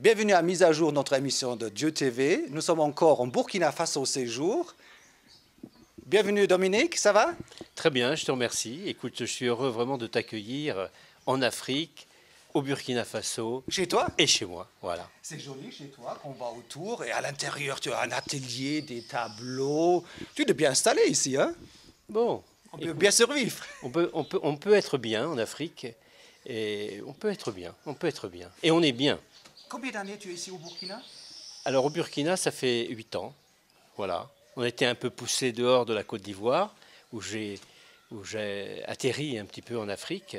Bienvenue à Mise à jour, notre émission de Dieu TV. Nous sommes encore en Burkina Faso au séjour. Bienvenue Dominique, ça va? Très bien, je te remercie. Écoute, je suis heureux vraiment de t'accueillir en Afrique, au Burkina Faso. Chez toi? Et chez moi, voilà. C'est joli chez toi, qu'on va autour et à l'intérieur tu as un atelier, des tableaux. Tu es bien installé ici, hein? Bon, On peut écoute, bien survivre. on peut être bien en Afrique, et on peut être bien, et on est bien. Combien d'années tu es ici au Burkina? Alors au Burkina, ça fait 8 ans, voilà. On était un peu poussé dehors de la Côte d'Ivoire, où j'ai atterri un petit peu en Afrique.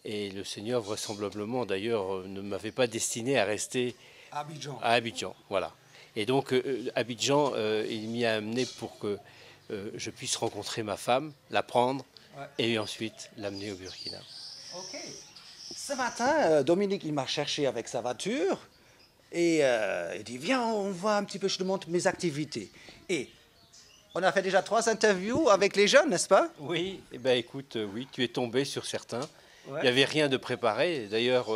Et le Seigneur, vraisemblablement d'ailleurs, ne m'avait pas destiné à rester Abidjan. à Abidjan. Voilà. Et donc, Abidjan, il m'y a amené pour que je puisse rencontrer ma femme, la prendre, Ouais. et ensuite l'amener au Burkina. Ok. Ce matin, Dominique, il m'a cherché avec sa voiture et il dit, viens, on voit un petit peu, je te montre mes activités. Et on a fait déjà 3 interviews avec les jeunes, n'est-ce pas? Oui, eh ben, écoute, oui, tu es tombé sur certains. Ouais. Il n'y avait rien de préparé. D'ailleurs,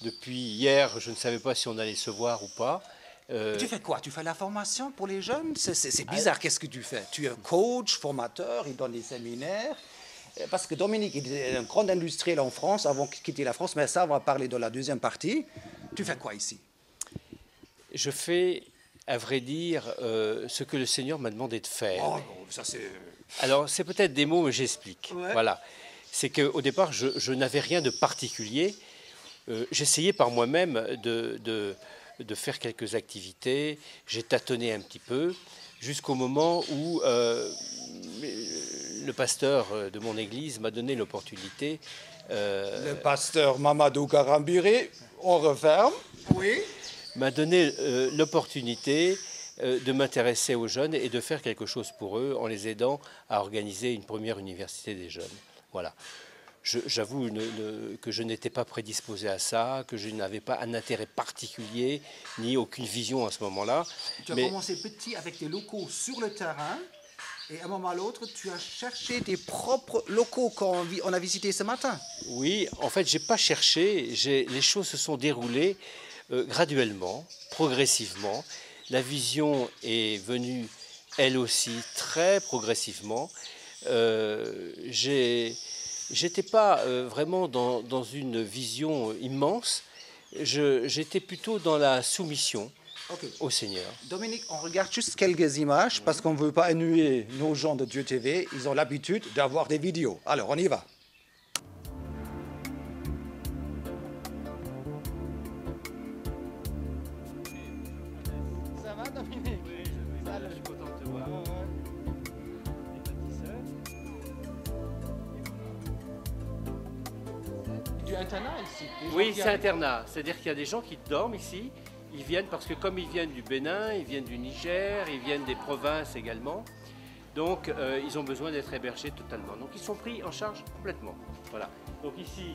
depuis hier, je ne savais pas si on allait se voir ou pas. Tu fais quoi? Tu fais la formation pour les jeunes? C'est bizarre, qu'est-ce que tu fais? Tu es un coach, formateur, il donne des séminaires. Parce que Dominique il est un grand industriel en France avant de quitter la France, mais ça, on va parler dans la deuxième partie. Tu fais quoi ici? Je fais, à vrai dire, ce que le Seigneur m'a demandé de faire. Oh non, ça c'est... Alors, c'est peut-être des mots, mais j'explique. Ouais. Voilà. C'est qu'au départ, je n'avais rien de particulier. J'essayais par moi-même de faire quelques activités. J'ai tâtonné un petit peu jusqu'au moment où le pasteur de mon église m'a donné l'opportunité. Le pasteur Mamadou Karambiré, on referme. Oui. M'a donné l'opportunité de m'intéresser aux jeunes et de faire quelque chose pour eux en les aidant à organiser une première université des jeunes. Voilà. J'avoue que je n'étais pas prédisposé à ça, que je n'avais pas un intérêt particulier, ni aucune vision à ce moment-là. Tu as commencé petit avec des locaux sur le terrain, et à un moment à l'autre, tu as cherché tes propres locaux quand on a visité ce matin. Oui, en fait, je n'ai pas cherché, les choses se sont déroulées graduellement, progressivement. La vision est venue, elle aussi, très progressivement. J'étais pas vraiment dans une vision immense. J'étais plutôt dans la soumission au Seigneur. Dominique, on regarde juste quelques images parce qu'on ne veut pas ennuyer nos gens de Dieu TV. Ils ont l'habitude d'avoir des vidéos. Alors, on y va. Ça va, Dominique? Oui, je suis content de te voir. Du internat ici? Oui, c'est internat. C'est-à-dire qu'il y a des gens qui dorment ici. Ils viennent parce que comme ils viennent du Bénin, ils viennent du Niger, ils viennent des provinces également. Donc ils ont besoin d'être hébergés totalement. Donc ils sont pris en charge complètement. Voilà. Donc ici,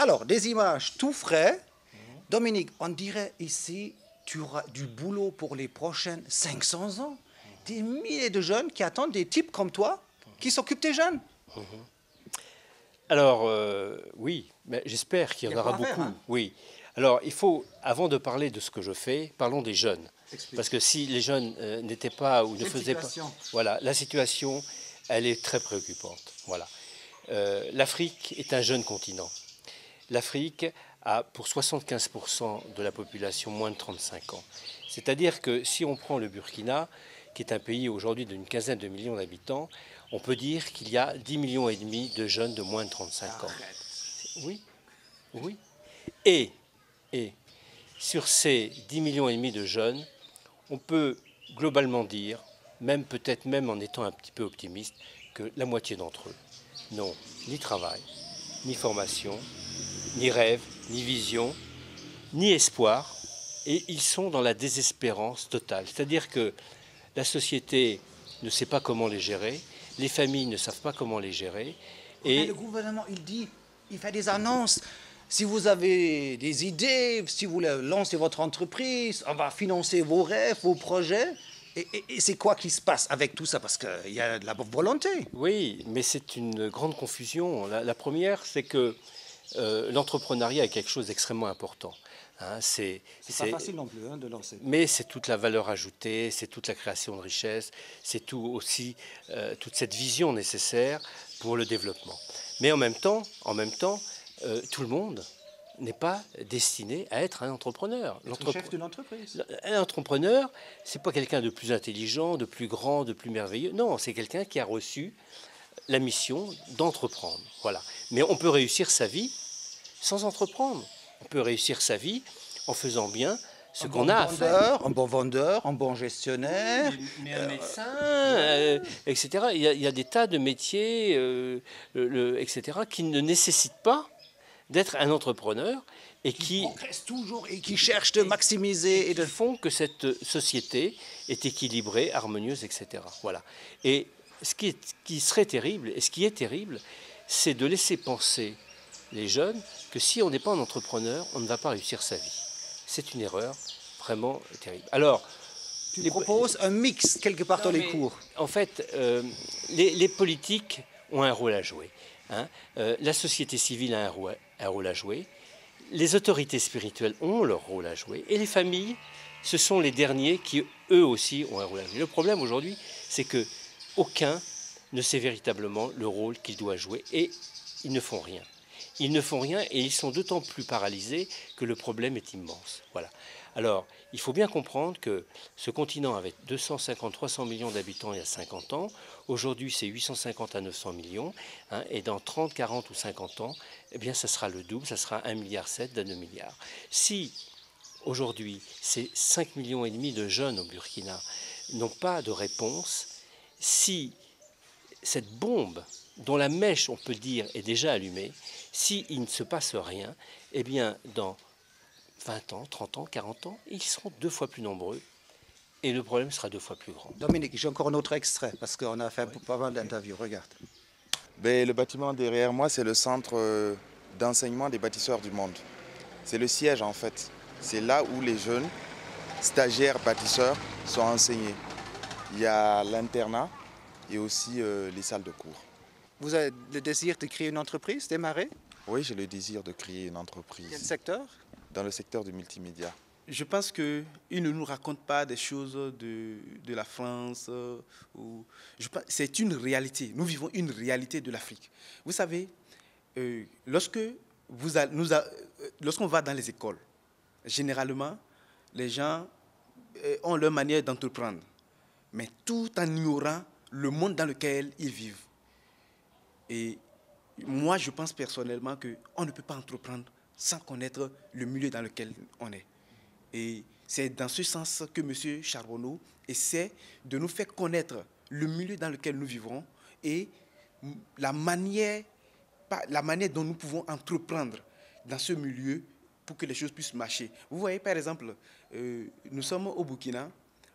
Alors, des images tout frais. Dominique, on dirait ici, tu auras du boulot pour les prochaines 500 ans. Des milliers de jeunes qui attendent des types comme toi qui s'occupent des jeunes. Alors, oui, mais j'espère qu'il y en Il y a aura quoi à faire, beaucoup. hein. Oui. Alors, il faut, avant de parler de ce que je fais, parlons des jeunes. Explique. Parce que si les jeunes n'étaient pas ou ne Quelle faisaient pas... situation? Voilà, la situation, elle est très préoccupante. Voilà. L'Afrique est un jeune continent. L'Afrique a pour 75% de la population moins de 35 ans. C'est-à-dire que si on prend le Burkina, qui est un pays aujourd'hui d'une quinzaine de millions d'habitants, on peut dire qu'il y a 10,5 millions de jeunes de moins de 35 ans. Oui, oui. Et sur ces 10,5 millions de jeunes, on peut globalement dire, même peut-être même en étant un petit peu optimiste, que la moitié d'entre eux n'ont ni travail, ni formation, ni rêve, ni vision, ni espoir, et ils sont dans la désespérance totale. C'est-à-dire que la société ne sait pas comment les gérer, les familles ne savent pas comment les gérer. Mais le gouvernement, il fait des annonces. Si vous avez des idées, si vous voulez lancer votre entreprise, on va financer vos rêves, vos projets. Et c'est quoi qui se passe avec tout ça? Parce qu'il y a de la volonté. Oui, mais c'est une grande confusion. La première, c'est que l'entrepreneuriat est quelque chose d'extrêmement important. Hein, c'est pas facile non plus de lancer. Mais c'est toute la valeur ajoutée, c'est toute la création de richesse, c'est tout aussi toute cette vision nécessaire pour le développement. Mais en même temps, tout le monde n'est pas destiné à être un entrepreneur. Être chef d'une entreprise. Un entrepreneur, c'est pas quelqu'un de plus intelligent, de plus grand, de plus merveilleux. Non, c'est quelqu'un qui a reçu la mission d'entreprendre. Voilà. Mais on peut réussir sa vie sans entreprendre. On peut réussir sa vie en faisant bien ce qu'on a à faire. Un bon vendeur, un bon gestionnaire. Mais un médecin, etc. Il y a des tas de métiers, etc., qui ne nécessitent pas d'être un entrepreneur et qui progressent toujours et qui cherchent de maximiser et de font que cette société est équilibrée, harmonieuse, etc. Voilà. Et ce qui serait terrible, et ce qui est terrible, c'est de laisser penser les jeunes que si on n'est pas un entrepreneur, on ne va pas réussir sa vie. C'est une erreur vraiment terrible. Alors, tu proposes un mix quelque part dans les cours. En fait, les politiques ont un rôle à jouer. Hein. La société civile a un rôle à jouer. Les autorités spirituelles ont leur rôle à jouer. Et les familles, ce sont les derniers qui, eux aussi, ont un rôle à jouer. Le problème aujourd'hui, c'est que aucun ne sait véritablement le rôle qu'il doit jouer et ils ne font rien. Ils ne font rien et ils sont d'autant plus paralysés que le problème est immense. Voilà. Alors, il faut bien comprendre que ce continent avait 250-300 millions d'habitants il y a 50 ans. Aujourd'hui, c'est 850 à 900 millions. Hein, et dans 30, 40 ou 50 ans, eh bien, ça sera le double, ça sera 1,7 milliard à 2 milliards. Si, aujourd'hui, ces 5,5 millions de jeunes au Burkina n'ont pas de réponse, si cette bombe dont la mèche, on peut dire, est déjà allumée, s'il ne se passe rien, eh bien, dans 20 ans, 30 ans, 40 ans, ils seront 2 fois plus nombreux et le problème sera 2 fois plus grand. Dominique, j'ai encore un autre extrait parce qu'on a fait pas mal d'interviews. Regarde. Ben, le bâtiment derrière moi, c'est le centre d'enseignement des bâtisseurs du monde. C'est le siège en fait. C'est là où les jeunes stagiaires bâtisseurs sont enseignés. Il y a l'internat et aussi les salles de cours. Vous avez le désir de créer une entreprise, démarrer? Oui, j'ai le désir de créer une entreprise. Quel secteur? Dans le secteur du multimédia. Je pense qu'ils ne nous racontent pas des choses de la France. C'est une réalité. Nous vivons une réalité de l'Afrique. Vous savez, lorsqu'on va dans les écoles, généralement, les gens ont leur manière d'entreprendre, mais tout en ignorant le monde dans lequel ils vivent. Et moi, je pense personnellement qu'on ne peut pas entreprendre sans connaître le milieu dans lequel on est. Et c'est dans ce sens que M. Charbonneau essaie de nous faire connaître le milieu dans lequel nous vivons et la manière dont nous pouvons entreprendre dans ce milieu pour que les choses puissent marcher. Vous voyez, par exemple, nous sommes au Burkina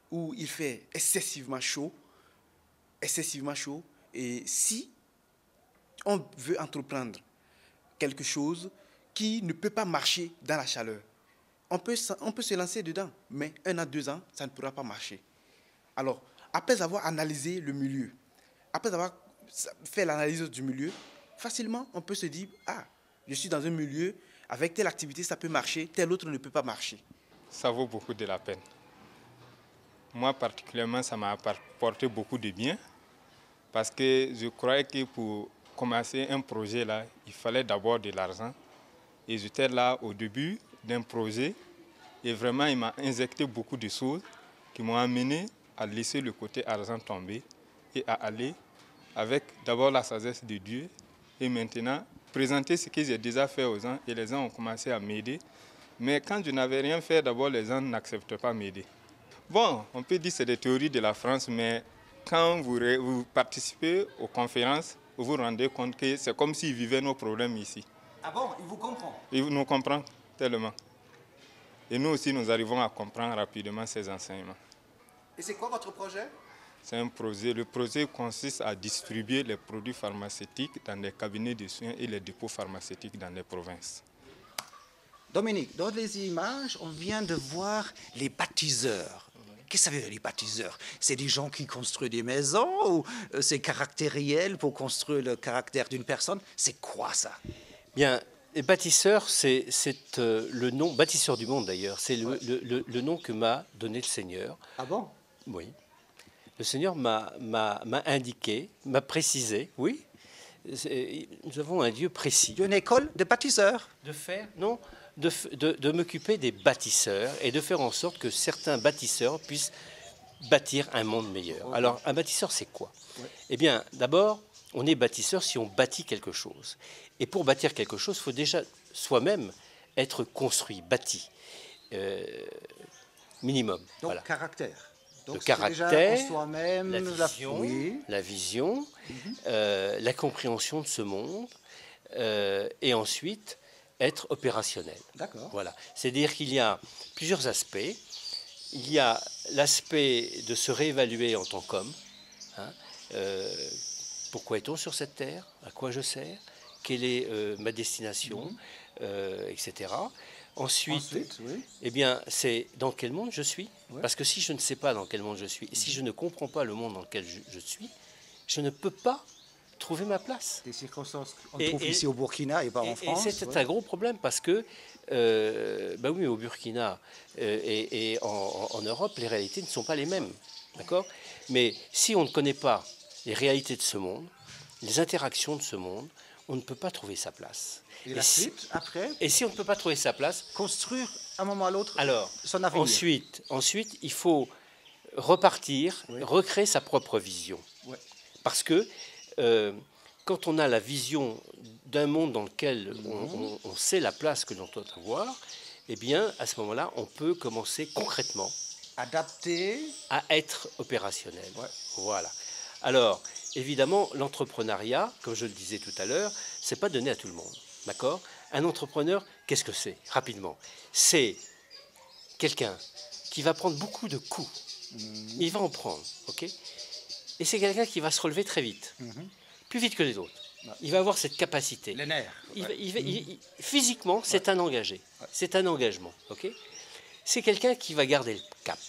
où il fait excessivement chaud, et si on veut entreprendre quelque chose qui ne peut pas marcher dans la chaleur. On peut se lancer dedans, mais 1 à 2 ans, ça ne pourra pas marcher. Alors, après avoir analysé le milieu, après avoir fait l'analyse du milieu, facilement, on peut se dire, ah, je suis dans un milieu, avec telle activité, ça peut marcher, tel autre ne peut pas marcher. Ça vaut beaucoup de la peine. Moi, particulièrement, ça m'a apporté beaucoup de bien, parce que je croyais que pour commencer un projet là, il fallait d'abord de l'argent. Et j'étais là au début d'un projet, et vraiment, il m'a injecté beaucoup de choses qui m'ont amené à laisser le côté argent tomber et à aller avec d'abord la sagesse de Dieu et maintenant présenter ce que j'ai déjà fait aux gens et les gens ont commencé à m'aider. Mais quand je n'avais rien fait, d'abord les gens n'acceptent pas m'aider. Bon, on peut dire que c'est des théories de la France, mais quand vous participez aux conférences, vous vous rendez compte que c'est comme s'ils vivaient nos problèmes ici. Ah bon, il vous comprend? Ils nous comprennent tellement. Et nous aussi, nous arrivons à comprendre rapidement ces enseignements. Et c'est quoi votre projet? C'est un projet. Le projet consiste à distribuer les produits pharmaceutiques dans les cabinets de soins et les dépôts pharmaceutiques dans les provinces. Dominique, dans les images, on vient de voir les bâtisseurs. Qu'est-ce que ça veut dire, les bâtisseurs? C'est des gens qui construisent des maisons ou c'est caractériel pour construire le caractère d'une personne? C'est quoi ça? Bien, les bâtisseurs, c'est le nom, bâtisseur du monde d'ailleurs, c'est le nom que m'a donné le Seigneur. Ah bon? Oui. Le Seigneur m'a indiqué, m'a précisé, oui, nous avons un Dieu précis. Une école de bâtisseurs? De faire, non, de m'occuper des bâtisseurs et de faire en sorte que certains bâtisseurs puissent bâtir un monde meilleur. Okay. Alors, un bâtisseur, c'est quoi? Eh bien, d'abord, on est bâtisseur si on bâtit quelque chose. Et pour bâtir quelque chose, il faut déjà soi-même être construit, bâti, minimum. Donc, voilà. Caractère. Donc, le caractère, en soi-même, la vision, la compréhension de ce monde, et ensuite être opérationnel. D'accord. Voilà. C'est-à-dire qu'il y a plusieurs aspects. Il y a l'aspect de se réévaluer en tant qu'homme. Hein, pourquoi est-on sur cette terre? À quoi je sers? Quelle est ma destination, etc. Ensuite oui. Eh bien, c'est dans quel monde je suis. Ouais. Parce que si je ne sais pas dans quel monde je suis, et si je ne comprends pas le monde dans lequel je suis, je ne peux pas trouver ma place. Des circonstances qu'on trouve ici au Burkina et pas en France. Et c'est un gros problème parce que, bah oui, au Burkina et en Europe, les réalités ne sont pas les mêmes. D'accord? Mais si on ne connaît pas les réalités de ce monde, les interactions de ce monde, on ne peut pas trouver sa place. Et la suite, après? Et si on ne peut pas trouver sa place, construire à un moment à l'autre son avenir. Ensuite, il faut repartir, recréer sa propre vision. Ouais. Parce que quand on a la vision d'un monde dans lequel on sait la place que l'on doit avoir, eh bien, à ce moment-là, on peut commencer concrètement adapter à être opérationnel. Ouais. Voilà. Alors, évidemment, l'entrepreneuriat, comme je le disais tout à l'heure, c'est pas donné à tout le monde. D'accord? Un entrepreneur, qu'est-ce que c'est? Rapidement. C'est quelqu'un qui va prendre beaucoup de coups. Il va en prendre, ok? Et c'est quelqu'un qui va se relever très vite, plus vite que les autres. Il va avoir cette capacité. Les nerfs. Physiquement, c'est un engagé. C'est un engagement, ok? C'est quelqu'un qui va garder le cap,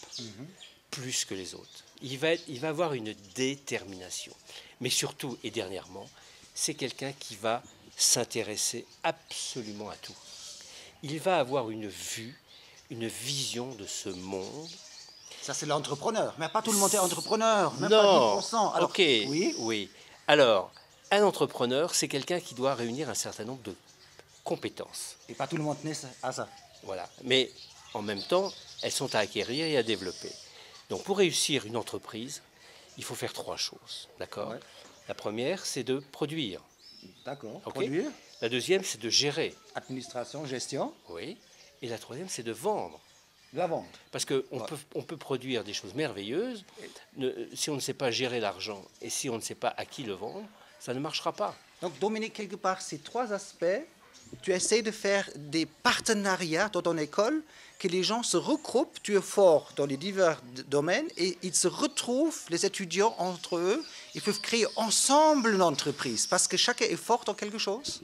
plus que les autres. Il va avoir une détermination. Mais surtout, et dernièrement, c'est quelqu'un qui va s'intéresser absolument à tout. Il va avoir une vue, une vision de ce monde. Ça, c'est l'entrepreneur. Mais pas tout le monde est entrepreneur. Même non, pas 10%. Alors, ok, oui. Alors, un entrepreneur, c'est quelqu'un qui doit réunir un certain nombre de compétences. Et pas tout le monde naît à ça. Voilà. Mais en même temps, elles sont à acquérir et à développer. Donc, pour réussir une entreprise, il faut faire 3 choses. D'accord? Ouais. La première, c'est de produire. D'accord. Okay. Produire. La deuxième, c'est de gérer. Administration, gestion. Oui. Et la troisième, c'est de vendre. De la vente. Parce qu'on peut produire des choses merveilleuses. Si on ne sait pas gérer l'argent et si on ne sait pas à qui le vendre, ça ne marchera pas. Donc, Dominique, quelque part, ces 3 aspects, tu essaies de faire des partenariats dans ton école, que les gens se regroupent, tu es fort dans les divers domaines, et ils se retrouvent, les étudiants, entre eux, ils peuvent créer ensemble une entreprise, parce que chacun est fort dans quelque chose.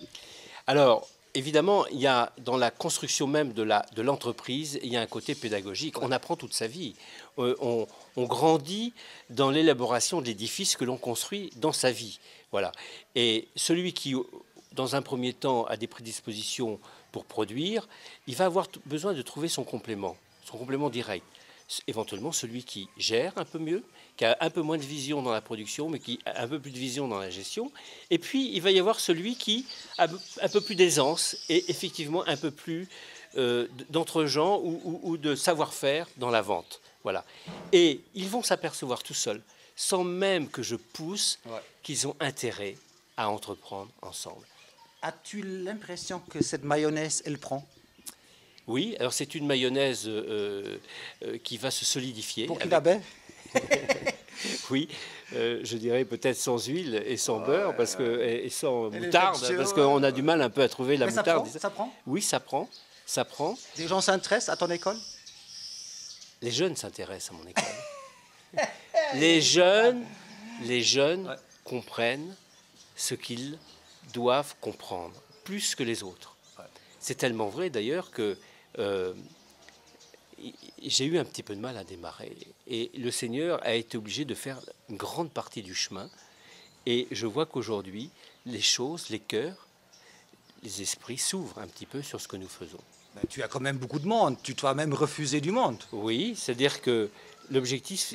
Alors, évidemment, il y a, dans la construction même de l'entreprise, il y a un côté pédagogique. On apprend toute sa vie. On grandit dans l'élaboration de l'édifice que l'on construit dans sa vie. Voilà. Et celui qui, dans un premier temps, a des prédispositions pour produire, il va avoir besoin de trouver son complément direct. Éventuellement, celui qui gère un peu mieux, qui a un peu moins de vision dans la production, mais qui a un peu plus de vision dans la gestion. Et puis, il va y avoir celui qui a un peu plus d'aisance et effectivement un peu plus d'entre-gens ou de savoir-faire dans la vente. Voilà. Et ils vont s'apercevoir tout seuls, sans même que je pousse, qu'ils ont intérêt à entreprendre ensemble. As-tu l'impression que cette mayonnaise, elle prend? Oui, alors c'est une mayonnaise qui va se solidifier. Pour qu'il la baie? Oui, je dirais peut-être sans huile et sans beurre parce que, et sans moutarde, parce qu'on a du mal un peu à trouver la moutarde. Ça prend? Oui, ça prend. Ça prend. Des gens s'intéressent à ton école? Les jeunes s'intéressent à mon école. Les jeunes comprennent ce qu'ils doivent comprendre, plus que les autres. C'est tellement vrai d'ailleurs que j'ai eu un petit peu de mal à démarrer. Et le Seigneur a été obligé de faire une grande partie du chemin. Et je vois qu'aujourd'hui, les choses, les cœurs, les esprits s'ouvrent un petit peu sur ce que nous faisons. Ben, tu as quand même beaucoup de monde. Tu dois même refuser du monde. Oui, c'est-à-dire que l'objectif,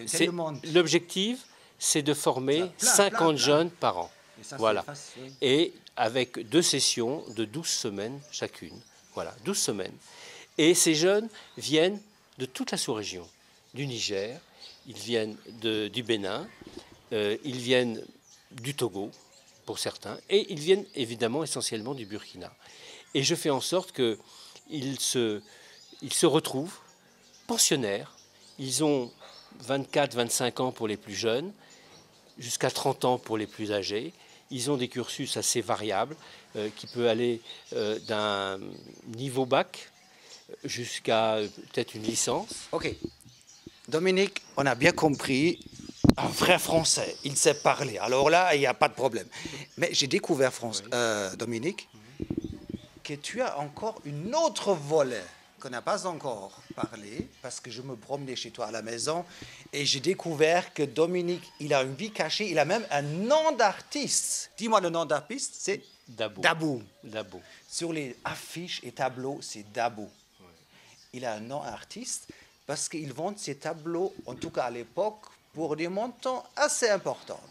c'est de former plein, 50 jeunes par an. Et ça, voilà. Facile, oui. Et avec 2 sessions de 12 semaines chacune. Voilà, 12 semaines. Et ces jeunes viennent de toute la sous-région, du Niger, ils viennent du Bénin, ils viennent du Togo, pour certains, et ils viennent évidemment essentiellement du Burkina. Et je fais en sorte qu'ils se retrouvent pensionnaires. Ils ont 24, 25 ans pour les plus jeunes, jusqu'à 30 ans pour les plus âgés. Ils ont des cursus assez variables, qui peut aller d'un niveau bac jusqu'à peut-être une licence. Ok. Dominique, on a bien compris, un vrai Français, il sait parler. Alors là, il n'y a pas de problème. Mais j'ai découvert, Dominique, que tu as encore une autre volet qu'on n'a pas encore parlé, parce que je me promenais chez toi à la maison et j'ai découvert que Dominique, il a une vie cachée, il a même un nom d'artiste. Dis-moi le nom d'artiste, c'est Dabou. Dabou. Sur les affiches et tableaux, c'est Dabou. Ouais. Il a un nom d'artiste parce qu'il vend ses tableaux, en tout cas à l'époque, pour des montants assez importants.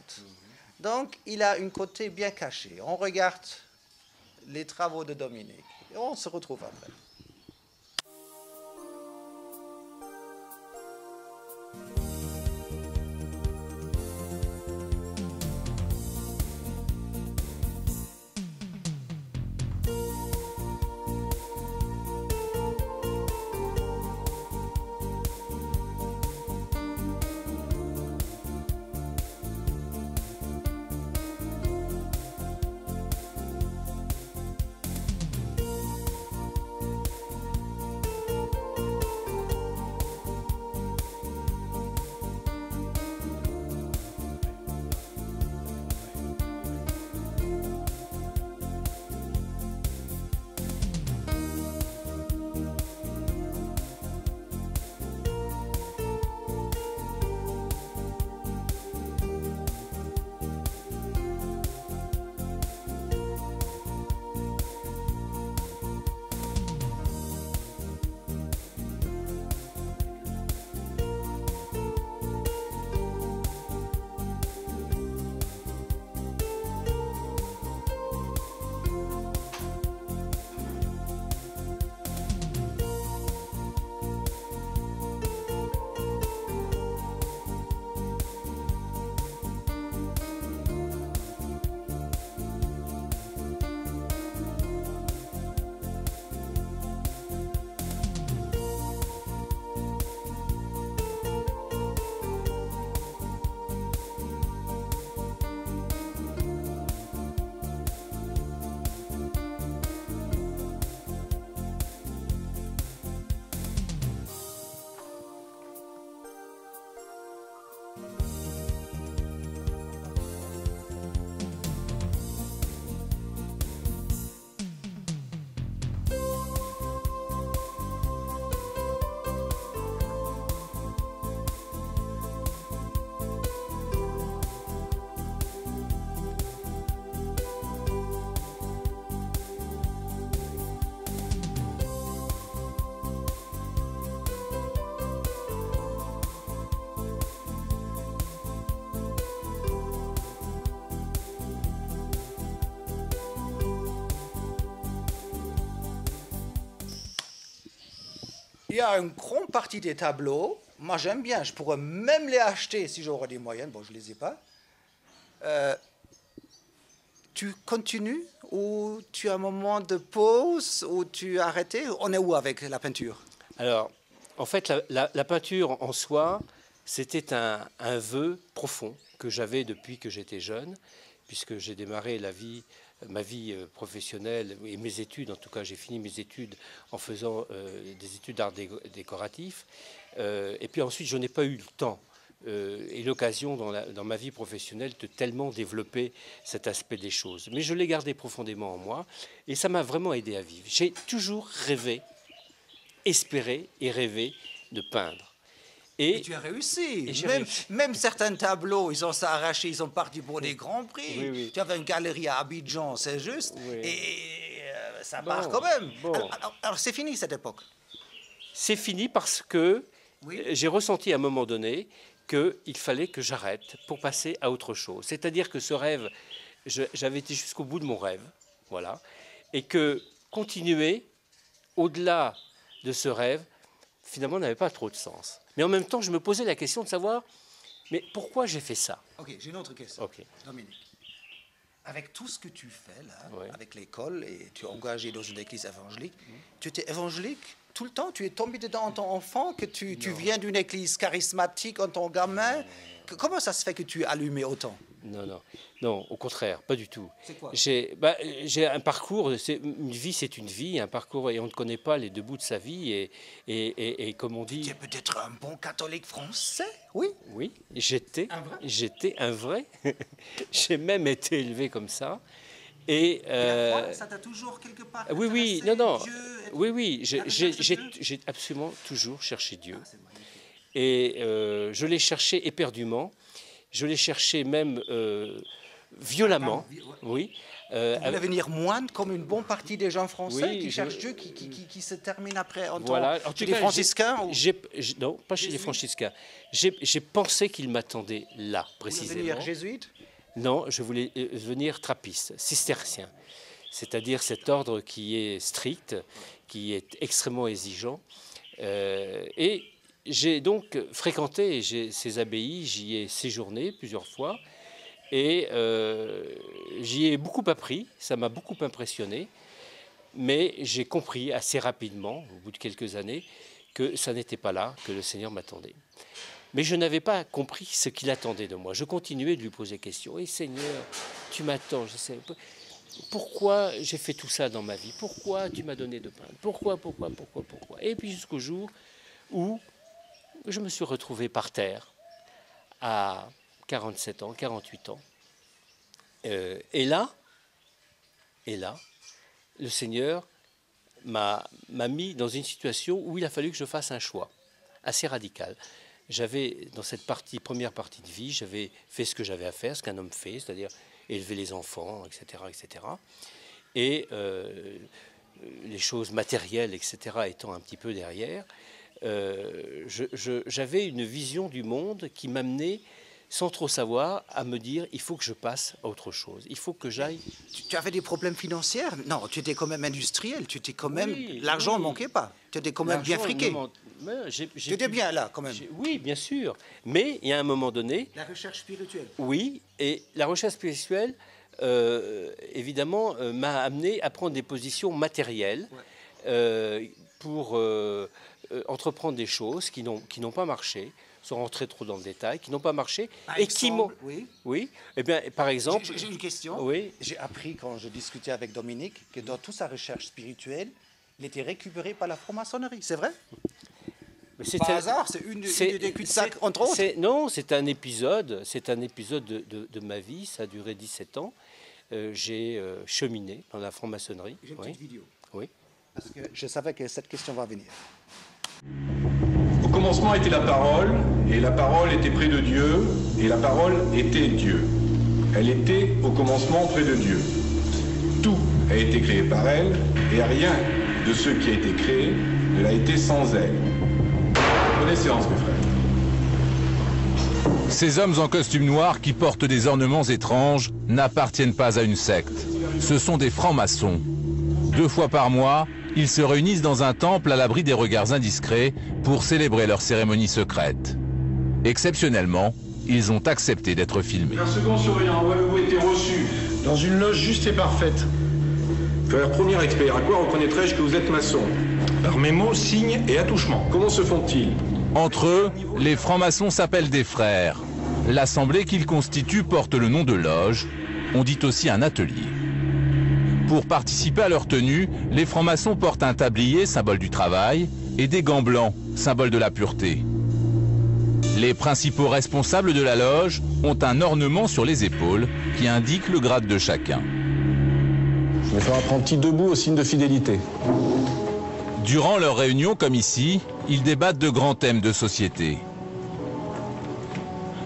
Donc, il a un côté bien caché. On regarde les travaux de Dominique et on se retrouve après. Il y a une grande partie des tableaux, moi j'aime bien, je pourrais même les acheter si j'aurais des moyens, bon je ne les ai pas. Tu continues ou tu as un moment de pause ou tu as arrêté? On est où avec la peinture? Alors, en fait, la peinture en soi, c'était un vœu profond que j'avais depuis que j'étais jeune, puisque j'ai démarré ma vie professionnelle et mes études, en tout cas j'ai fini mes études en faisant des études d'art décoratif. Et puis ensuite, je n'ai pas eu le temps et l'occasion dans ma vie professionnelle de tellement développer cet aspect des choses. Mais je l'ai gardé profondément en moi et ça m'a vraiment aidé à vivre. J'ai toujours rêvé, espéré et rêvé de peindre. Et tu as réussi. Même certains tableaux, ils ont ça arraché, ils sont partis pour des grands prix. Oui, oui. Tu avais une galerie à Abidjan, c'est juste. Oui. Et ça part quand même. Bon. Alors c'est fini cette époque. C'est fini parce que Oui. j'ai ressenti à un moment donné qu'il fallait que j'arrête pour passer à autre chose. C'est-à-dire que ce rêve, j'avais été jusqu'au bout de mon rêve, voilà, et que continuer au-delà de ce rêve, finalement, n'avait pas trop de sens. Mais en même temps, je me posais la question de savoir, mais pourquoi j'ai fait ça? Ok, j'ai une autre question. Ok. Dominique, avec tout ce que tu fais là, Ouais. avec l'école, et tu es engagé dans une église évangélique, tu étais évangélique tout le temps? Tu es tombé dedans en tant qu'enfant, que tu viens d'une église charismatique en tant que gamin? Comment ça se fait que tu es allumé autant? Non, au contraire, pas du tout. C'est quoi? J'ai un parcours, une vie c'est une vie, un parcours, et on ne connaît pas les deux bouts de sa vie, et comme on dit... Tu es peut-être un bon catholique français, oui? Oui, j'étais Un vrai? un vrai. J'ai même été élevé comme ça. Et La foi, ça t'a toujours quelque part oui, intéressé, non, Dieu, et tout? oui, La recherche de Dieu? j'ai absolument toujours cherché Dieu. Ah, c'est magnifique. Et je l'ai cherché éperdument, je l'ai cherché même violemment, oui. Vous voulez devenir moine comme une bonne partie des gens français Oui, qui cherchent Dieu, qui se terminent après en Voilà. tant En tout que cas, franciscains ou... non, pas chez les franciscains. J'ai pensé qu'il m'attendait là, Vous voulez précisément. devenir jésuite? Non, je voulais devenir trappiste, cistercien. C'est-à-dire cet ordre qui est strict, qui est extrêmement exigeant. Et j'ai donc fréquenté ces abbayes, j'y ai séjourné plusieurs fois. Et j'y ai beaucoup appris, ça m'a beaucoup impressionné. Mais j'ai compris assez rapidement, au bout de quelques années, que ça n'était pas là que le Seigneur m'attendait. Mais je n'avais pas compris ce qu'il attendait de moi. Je continuais de lui poser des questions. « Et Seigneur, tu m'attends, je sais. Pourquoi j'ai fait tout ça dans ma vie? Pourquoi tu m'as donné de peindre? Pourquoi ?» Et puis jusqu'au jour où je me suis retrouvé par terre à 47 ans, 48 ans. Et là, le Seigneur m'a mis dans une situation où il a fallu que je fasse un choix assez radical. J'avais, dans cette première partie de vie, j'avais fait ce que j'avais à faire, ce qu'un homme fait, c'est-à-dire élever les enfants, etc., etc. Et les choses matérielles, etc., étant un petit peu derrière, j'avais une vision du monde qui m'amenait, sans trop savoir, à me dire il faut que je passe à autre chose, il faut que j'aille... Tu avais des problèmes financiers? Non, tu étais quand même industriel, tu étais quand même... Oui, l'argent ne oui. manquait pas, tu étais quand même bien friqué. Tu étais bien là quand même. Oui, bien sûr. Mais il y a un moment donné... La recherche spirituelle. Oui, et la recherche spirituelle, évidemment, m'a amené à prendre des positions matérielles pour entreprendre des choses qui n'ont pas marché, sans rentrer trop dans le détail, qui n'ont pas marché qui m'ont... Oui. Eh bien, par exemple... J'ai une question. Oui. J'ai appris quand je discutais avec Dominique que dans toute sa recherche spirituelle, il était récupéré par la franc-maçonnerie. C'est vrai? Par hasard, c'est une des cul-de-sac, entre autres. Non, c'est un épisode de ma vie, ça a duré 17 ans. J'ai cheminé dans la franc-maçonnerie. J'ai une petite vidéo. Oui. Parce que je savais que cette question va venir. Au commencement était la parole, et la parole était près de Dieu, et la parole était Dieu. Elle était au commencement près de Dieu. Tout a été créé par elle, et rien de ce qui a été créé ne l'a été sans elle. Bonne séance, mes frères. Ces hommes en costume noir qui portent des ornements étranges n'appartiennent pas à une secte. Ce sont des francs-maçons. 2 fois par mois, ils se réunissent dans un temple à l'abri des regards indiscrets pour célébrer leur cérémonie secrète. Exceptionnellement, ils ont accepté d'être filmés. Un second surveillant, avez-vous été reçu dans une loge juste et parfaite? Frère premier expert, à quoi reconnaîtrais-je que vous êtes maçon? Par mémo, signes et attouchements. Comment se font-ils? Entre eux, les francs-maçons s'appellent des frères. L'assemblée qu'ils constituent porte le nom de loge. On dit aussi un atelier. Pour participer à leur tenue, les francs-maçons portent un tablier, symbole du travail, et des gants blancs, symbole de la pureté. Les principaux responsables de la loge ont un ornement sur les épaules qui indique le grade de chacun. Je vais faire un apprenti debout au signe de fidélité. Durant leurs réunions, comme ici, ils débattent de grands thèmes de société.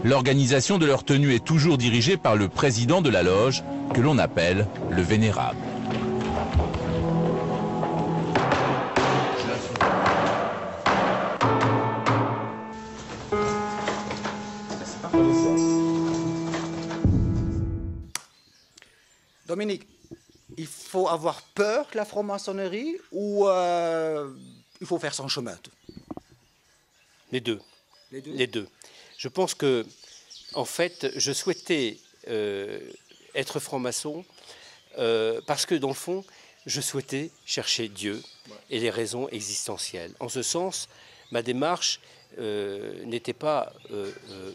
L'organisation de leur tenue est toujours dirigée par le président de la loge, que l'on appelle le Vénérable. Dominique, il faut avoir peur de la franc-maçonnerie ou il faut faire son chemin? Les deux. Les deux. Les deux. Je pense que, en fait, je souhaitais être franc-maçon parce que, dans le fond, je souhaitais chercher Dieu et les raisons existentielles. En ce sens, ma démarche n'était pas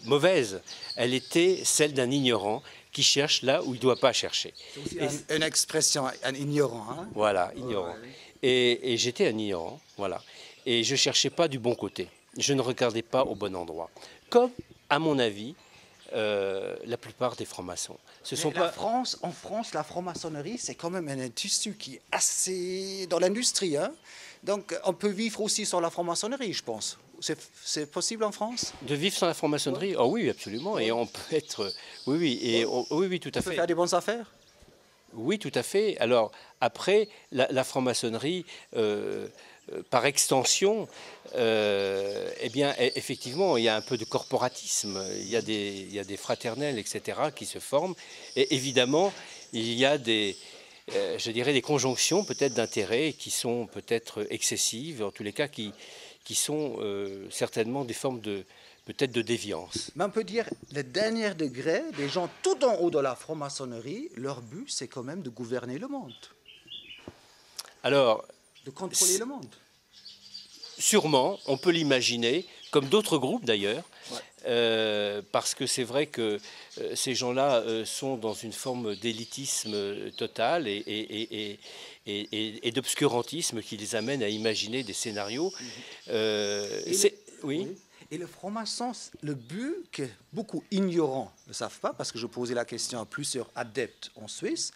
mauvaise. Elle était celle d'un ignorant qui cherche là où il ne doit pas chercher. C'est aussi une expression, un ignorant. Hein? Voilà, ignorant. Et j'étais un ignorant, voilà. Et je ne cherchais pas du bon côté. Je ne regardais pas au bon endroit. Comme, à mon avis, la plupart des francs-maçons. En France, la franc-maçonnerie, c'est quand même un tissu qui est assez dans l'industrie. Hein? Donc, on peut vivre aussi sur la franc-maçonnerie, je pense. C'est possible en France? De vivre sans la franc-maçonnerie? Oh oui, absolument. Et on peut être... Oui, tout à fait. On peut faire des bonnes affaires? Oui, tout à fait. Alors, après, la franc-maçonnerie... par extension, eh bien, effectivement, il y a un peu de corporatisme, il y a des fraternels, etc., qui se forment. Et évidemment, il y a je dirais, des conjonctions peut-être d'intérêts qui sont peut-être excessives, en tous les cas, qui sont certainement des formes peut-être de déviance. Mais on peut dire, le dernier degré, des gens tout en haut de la franc-maçonnerie, leur but, c'est quand même de gouverner le monde. Alors... de contrôler le monde. Sûrement, on peut l'imaginer, comme d'autres groupes d'ailleurs, parce que c'est vrai que ces gens-là sont dans une forme d'élitisme total et d'obscurantisme qui les amène à imaginer des scénarios. Oui. Et le franc-maçon, le but que beaucoup ignorants ne savent pas, parce que je posais la question à plusieurs adeptes en Suisse,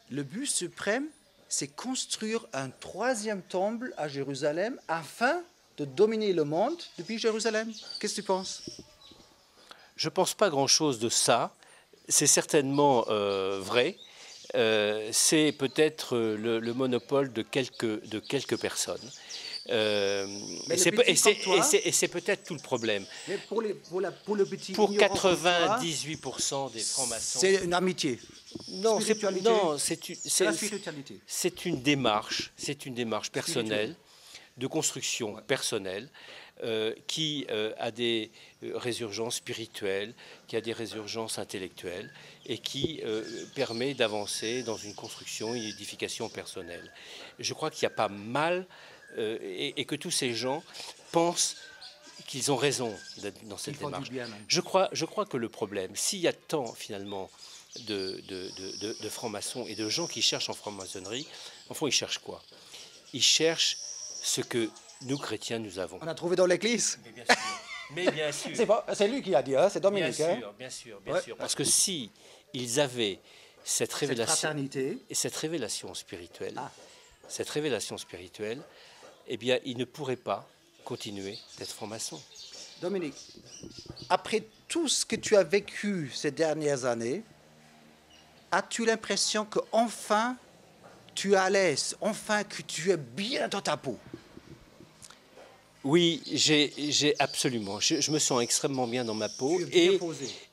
le but suprême, c'est construire un troisième temple à Jérusalem afin de dominer le monde depuis Jérusalem. Qu'est-ce que tu penses? Je ne pense pas grand-chose de ça. C'est certainement vrai. C'est peut-être le monopole de quelques personnes. Et c'est peut-être tout le problème. Mais pour le petit pour 98% des francs-maçons, c'est une amitié. Non, c'est la spiritualité. C'est une démarche personnelle, de construction personnelle, qui a des résurgences spirituelles, qui a des résurgences intellectuelles, et qui permet d'avancer dans une construction, une édification personnelle. Je crois qu'il n'y a pas mal, et que tous ces gens pensent qu'ils ont raison dans cette démarche. Je crois que le problème, s'il y a tant finalement de francs-maçons et de gens qui cherchent en franc-maçonnerie, en fond, ils cherchent quoi? Ils cherchent ce que nous, chrétiens, nous avons. On a trouvé dans l'Église. Mais bien sûr. C'est lui qui a dit, hein? C'est Dominique. Bien sûr. Parce que si ils avaient cette révélation spirituelle, eh bien, ils ne pourraient pas continuer d'être francs-maçons. Dominique, après tout ce que tu as vécu ces dernières années, as-tu l'impression qu'enfin tu es à l'aise, enfin que tu es bien dans ta peau? Oui, j'ai absolument. Je me sens extrêmement bien dans ma peau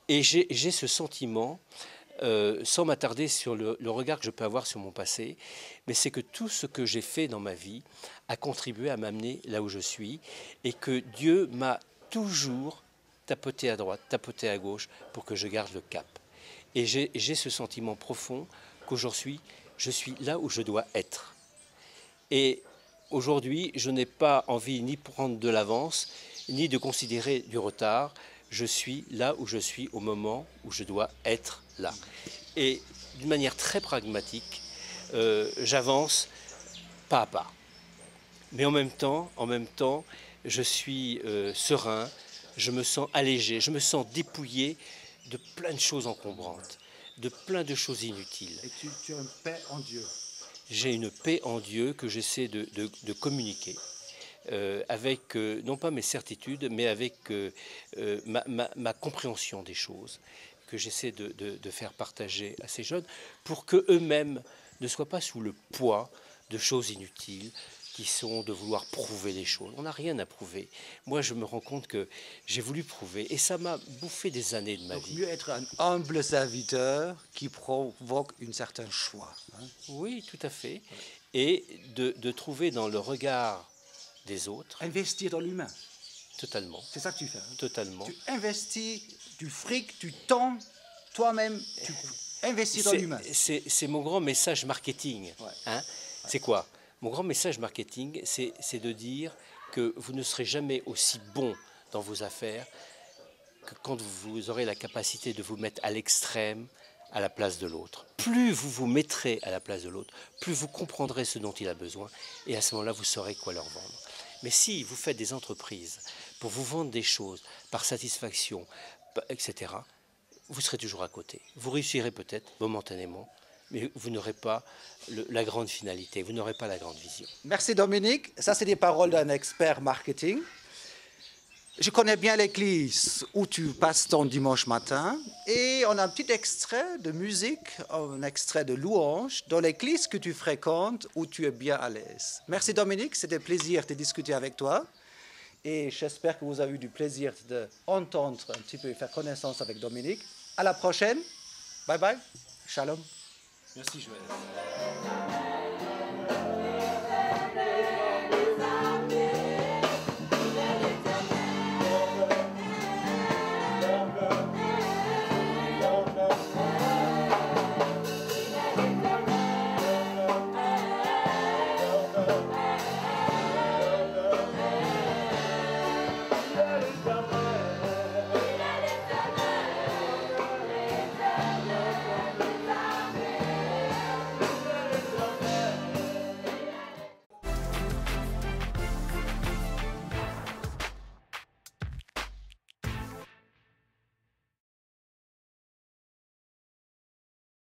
et j'ai ce sentiment sans m'attarder sur le regard que je peux avoir sur mon passé, mais c'est que tout ce que j'ai fait dans ma vie a contribué à m'amener là où je suis, et que Dieu m'a toujours tapoté à droite, tapoté à gauche, pour que je garde le cap. Et j'ai ce sentiment profond qu'aujourd'hui, je suis là où je dois être. Et aujourd'hui, je n'ai pas envie ni de prendre de l'avance, ni de considérer du retard. Je suis là où je suis au moment où je dois être là. Et d'une manière très pragmatique, j'avance pas à pas. Mais en même temps, je suis serein, je me sens allégé, je me sens dépouillé de plein de choses encombrantes, de plein de choses inutiles. Et tu as une paix en Dieu. J'ai une paix en Dieu que j'essaie de communiquer. Avec, non pas mes certitudes, mais avec ma compréhension des choses, que j'essaie de faire partager à ces jeunes, pour qu'eux-mêmes ne soient pas sous le poids de choses inutiles, qui sont de vouloir prouver des choses. On n'a rien à prouver. Moi, je me rends compte que j'ai voulu prouver, et ça m'a bouffé des années de ma vie. Mieux être un humble serviteur qui provoque un certain choix. Hein. Oui, tout à fait. Et de trouver dans le regard des autres. Investir dans l'humain. Totalement. C'est ça que tu fais. Hein. Totalement. Tu investis du fric, du temps, toi-même, tu investis dans l'humain. C'est mon grand message marketing. Ouais. Hein. Ouais. C'est quoi? Mon grand message marketing, c'est de dire que vous ne serez jamais aussi bon dans vos affaires que quand vous aurez la capacité de vous mettre à l'extrême, à la place de l'autre. Plus vous vous mettrez à la place de l'autre, plus vous comprendrez ce dont il a besoin, et à ce moment-là, vous saurez quoi leur vendre. Mais si vous faites des entreprises pour vous vendre des choses par satisfaction, etc., vous serez toujours à côté. Vous réussirez peut-être momentanément, mais vous n'aurez pas la grande finalité, vous n'aurez pas la grande vision. Merci Dominique. Ça, c'est des paroles d'un expert marketing. Je connais bien l'église où tu passes ton dimanche matin, et on a un petit extrait de musique, un extrait de louange dans l'église que tu fréquentes, où tu es bien à l'aise. Merci Dominique, c'était un plaisir de discuter avec toi, et j'espère que vous avez eu du plaisir d'entendre un petit peu et faire connaissance avec Dominique. À la prochaine. Bye bye. Shalom. Merci Joël.